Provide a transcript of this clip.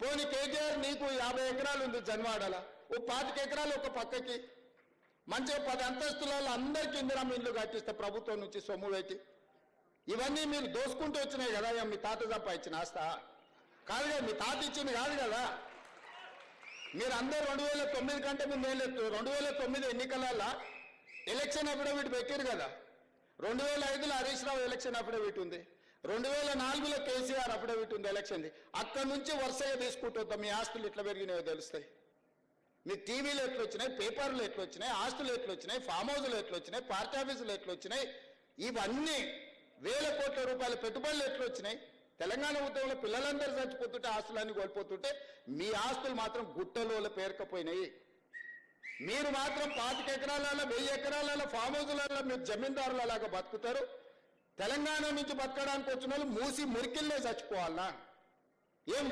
పోనీ కేటీఆర్ నీకు 50 ఎకరాలు ఉంది జన్వాడల, ఓ 25 ఎకరాలు ఒక పక్కకి మంచిగా 10 అంతస్తులలో అందరికీ ఇందిరమ్మ ఇల్లు కట్టిస్తే ప్రభుత్వం నుంచి సొమ్ము పెట్టి, ఇవన్నీ మీరు దోసుకుంటూ వచ్చినాయి కదా. మీ తాత సంపాదించిన ఆస్తా కాదు కదా, మీ తాత ఇచ్చింది కాదు కదా. మీరు అందరూ 2009 కంటే ముందు 2009 ఎన్నికలలో ఎలక్షన్ అఫిడవిట్ పెట్టారు కదా. 2005లో హరీష్ రావు ఎలక్షన్ అఫిడవిట్ ఉంది, 2004లో కేసీఆర్ అఫిడవిట్ ఉంది ఎలక్షన్ది. అక్కడి నుంచి వరుసగా తీసుకుంటుందా మీ ఆస్తులు ఎట్లా పెరిగినాయో తెలుస్తాయి. మీ టీవీలు ఎట్లా వచ్చినాయి, పేపర్లు ఎట్లా వచ్చినాయి, ఆస్తులు ఎట్లా వచ్చినాయి, ఫామ్ హౌస్లు ఎట్లా వచ్చినాయి, పార్టీ ఆఫీసులు ఎట్లా వచ్చినాయి, ఇవన్నీ వేల కోట్ల రూపాయల పెట్టుబడులు ఎట్లా వచ్చినాయి. తెలంగాణ ఉద్యమంలో పిల్లలందరూ చచ్చిపోతుంటే ఆస్తులన్నీ కోల్పోతుంటే మీ ఆస్తులు మాత్రం గుట్టలో పేరుకపోయినాయి. మీరు మాత్రం 25 ఎకరాలలో 1000 ఎకరాలలో ఫామ్ హౌస్లలో మీరు జమీందారులలాగా బతుకుతారు. తెలంగాణ నుంచి బతకడానికి వచ్చిన వాళ్ళు మూసి మురికిల్లే చచ్చిపోవాలనా? ఏం